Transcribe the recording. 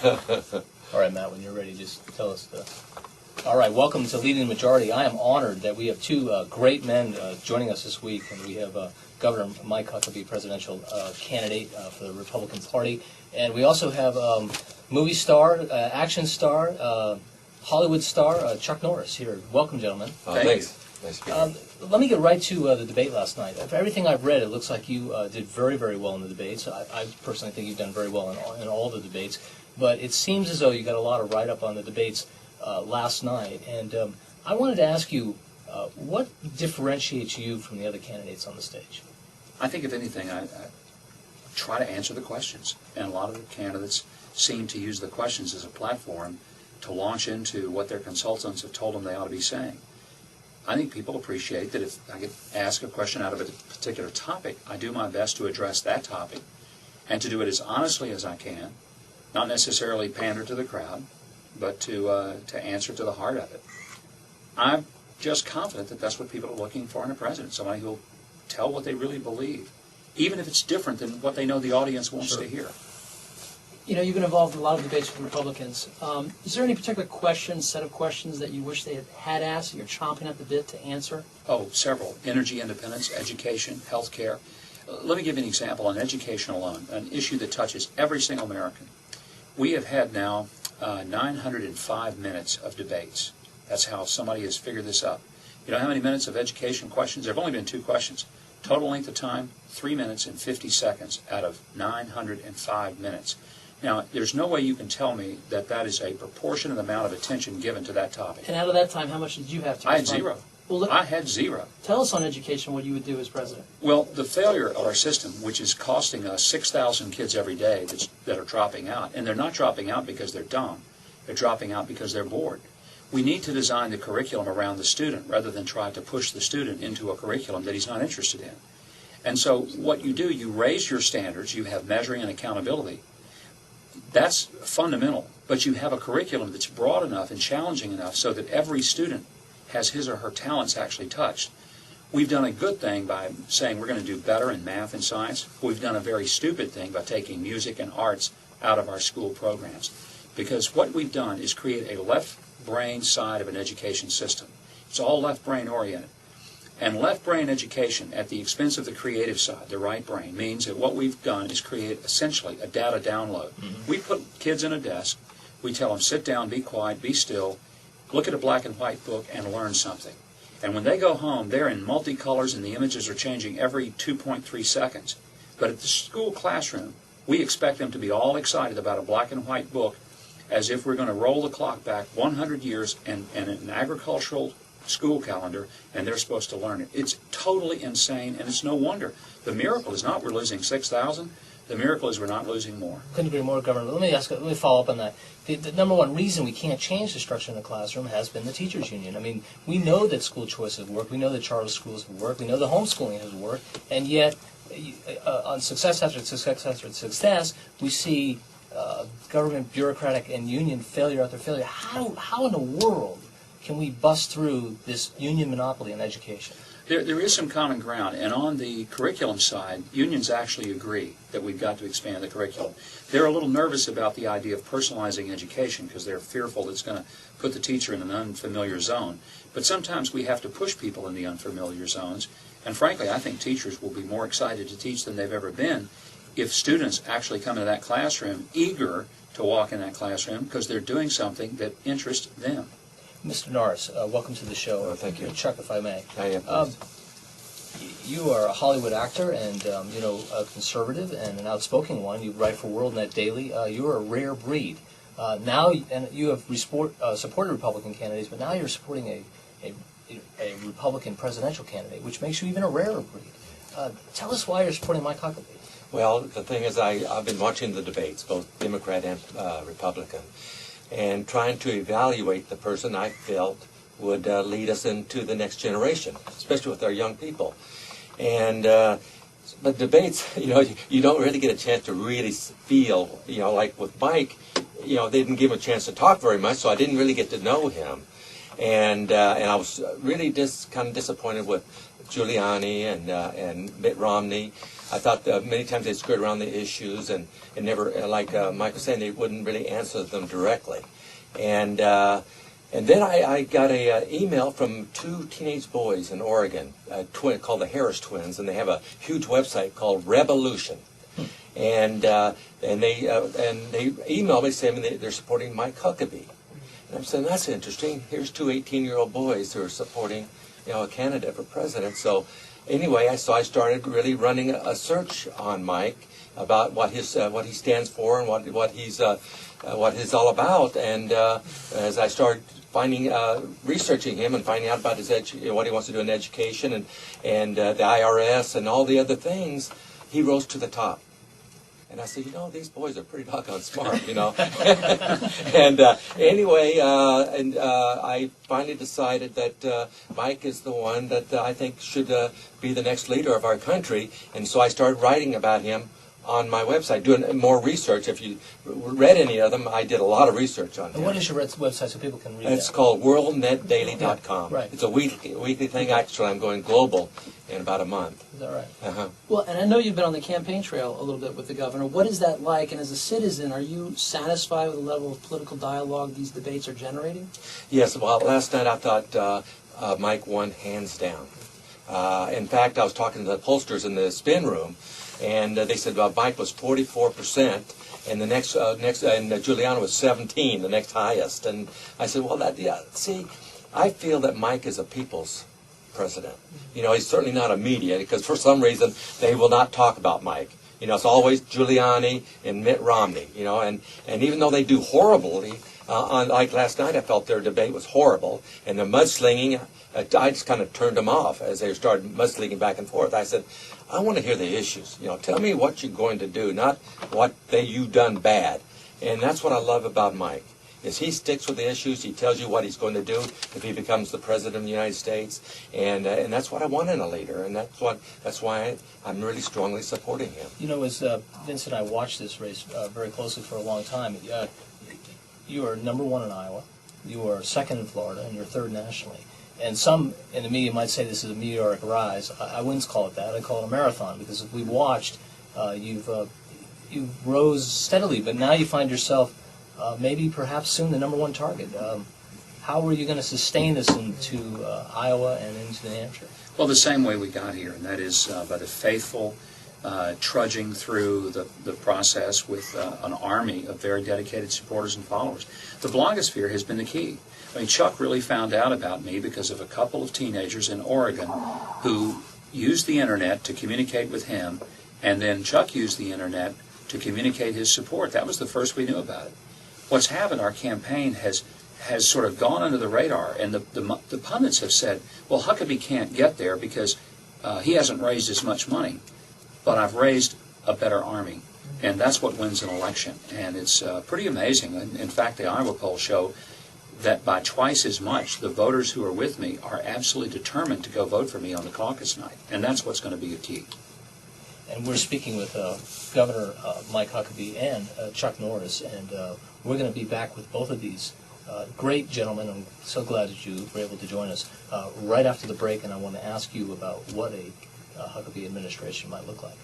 All right, Matt, when you're ready, just tell us the... All right, welcome to Leading the Majority. I am honored that we have two great men joining us this week, and we have Governor Mike Huckabee, presidential candidate for the Republican Party, and we also have movie star, action star, Hollywood star, Chuck Norris here. Welcome, gentlemen. Thanks. Nice to be here. Let me get right to the debate last night. For everything I've read, it looks like you did very, very well in the debates. I personally think you've done very well in all the debates, but it seems as though you got a lot of write-up on the debates last night, and I wanted to ask you, what differentiates you from the other candidates on the stage? I think, if anything, I try to answer the questions, and a lot of the candidates seem to use the questions as a platform to launch into what their consultants have told them they ought to be saying. I think people appreciate that if I get asked a question out of a particular topic, I do my best to address that topic and to do it as honestly as I can, not necessarily pander to the crowd, but to answer to the heart of it. I'm just confident that that's what people are looking for in a president, somebody who will tell what they really believe, even if it's different than what they know the audience wants to hear. You know, you've been involved in a lot of debates with Republicans. Is there any particular set of questions that you wish they had asked that you're chomping at the bit to answer? Oh, several. Energy independence, education, health care. Let me give you an example on education alone, an issue that touches every single American. We have had now 905 minutes of debates. That's how somebody has figured this up. You know how many minutes of education questions? There have only been 2 questions. Total length of time, 3 minutes and 50 seconds out of 905 minutes. Now, there's no way you can tell me that that is a proportionate amount of attention given to that topic. And out of that time, how much did you have to I respond? had 0. Well, I had 0. Tell us on education what you would do as president. Well, the failure of our system, which is costing us 6,000 kids every day that are dropping out, and they're not dropping out because they're dumb. They're dropping out because they're bored. We need to design the curriculum around the student rather than try to push the student into a curriculum that he's not interested in. And so what you do, you raise your standards, you have measuring and accountability. That's fundamental, but you have a curriculum that's broad enough and challenging enough so that every student has his or her talents actually touched. We've done a good thing by saying we're going to do better in math and science. We've done a very stupid thing by taking music and arts out of our school programs. Because what we've done is create a left brain side of an education system. It's all left brain oriented. And left brain education at the expense of the creative side, the right brain, means that what we've done is create essentially a data download. We put kids in a desk, we tell them sit down, be quiet, be still, look at a black and white book and learn something. And when they go home, they're in multicolors and the images are changing every 2.3 seconds. But at the school classroom, we expect them to be all excited about a black and white book as if we're going to roll the clock back 100 years and an agricultural school calendar, and they're supposed to learn it. It's totally insane, and it's no wonder. The miracle is not we're losing 6,000. The miracle is we're not losing more. Couldn't agree more, Governor. Let me follow up on that. The number one reason we can't change the structure in the classroom has been the teachers' union. I mean, we know that school choice has worked. We know that charter schools have worked. We know the homeschooling has worked. And yet, on success after success after success, we see government, bureaucratic, and union failure after failure. How in the world can we bust through this union monopoly in education? There is some common ground, and on the curriculum side, unions actually agree that we've got to expand the curriculum. They're a little nervous about the idea of personalizing education because they're fearful it's going to put the teacher in an unfamiliar zone. But sometimes we have to push people in the unfamiliar zones, and frankly, I think teachers will be more excited to teach than they've ever been if students actually come into that classroom eager to walk in that classroom because they're doing something that interests them. Mr. Norris, welcome to the show. Thank you. Chuck, if I may. I am. You are a Hollywood actor and, a conservative and an outspoken one. You write for WorldNet Daily. You're a rare breed. Now, and you have supported Republican candidates, but now you're supporting a Republican presidential candidate, which makes you even a rarer breed. Tell us why you're supporting Mike Huckabee. Well, the thing is, I've been watching the debates, both Democrat and Republican, and trying to evaluate the person I felt would lead us into the next generation, especially with our young people. And but debates, you don't really get a chance to really feel, like with Mike, they didn't give him a chance to talk very much, so I didn't really get to know him. And I was really kind of disappointed with Giuliani and Mitt Romney. I thought many times they skirt around the issues and never, like Mike was saying, they wouldn't really answer them directly. And then I got a email from two teenage boys in Oregon, called the Harris twins, and they have a huge website called Revolution. And they emailed me saying they're supporting Mike Huckabee. And I'm saying, that's interesting. Here's two 18-year-old boys who are supporting, a candidate for president. So anyway, I started really running a search on Mike about what he stands for and what he's all about. And as I started researching him and finding out about his what he wants to do in education and the IRS and all the other things, he rose to the top. And I said, these boys are pretty doggone smart, And anyway, I finally decided that Mike is the one that I think should be the next leader of our country. And so I started writing about him on my website, doing more research. If you read any of them, I did a lot of research on him. And what is your website so people can read it? It's called worldnetdaily.com. Right. It's a weekly thing. Actually, I'm going global in about a month. Is that right? Uh-huh. Well, and I know you've been on the campaign trail a little bit with the governor. What is that like? And as a citizen, are you satisfied with the level of political dialogue these debates are generating? Yes. Well, last night I thought Mike won hands down. In fact, I was talking to the pollsters in the spin room, and they said Mike was 44%, and the next and Giuliani was 17, the next highest. And I said, well, see, I feel that Mike is a people's president. He's certainly not a media, because for some reason they will not talk about Mike. It's always Giuliani and Mitt Romney. And even though they do horribly, like last night, I felt their debate was horrible, and the mudslinging, I just kind of turned them off as they started mudslinging back and forth. I said, I want to hear the issues. Tell me what you're going to do, not what you've done bad. And that's what I love about Mike, is he sticks with the issues. He tells you what he's going to do if he becomes the president of the United States, and that's what I want in a leader, and that's why I'm really strongly supporting him. As Vince and I watched this race very closely for a long time, you are number one in Iowa, you are second in Florida, and you're third nationally. And some in the media might say this is a meteoric rise. I wouldn't call it that. I call it a marathon, because if we watched, you've rose steadily, but now you find yourself maybe perhaps soon the number one target. How are you going to sustain this into Iowa and into New Hampshire? Well, the same way we got here, and that is by the faithful trudging through the process with an army of very dedicated supporters and followers. The blogosphere has been the key. Chuck really found out about me because of a couple of teenagers in Oregon who used the internet to communicate with him, and then Chuck used the internet to communicate his support. That was the first we knew about it. What's happened, our campaign has sort of gone under the radar, and the pundits have said, well, Huckabee can't get there because he hasn't raised as much money, but I've raised a better army, and that's what wins an election. And it's pretty amazing. In fact, the Iowa polls show that by twice as much, the voters who are with me are absolutely determined to go vote for me on the caucus night, and that's what's going to be a key. And we're speaking with Governor Mike Huckabee and Chuck Norris, and we're going to be back with both of these great gentlemen. I'm so glad that you were able to join us right after the break, and I want to ask you about what a Huckabee administration might look like.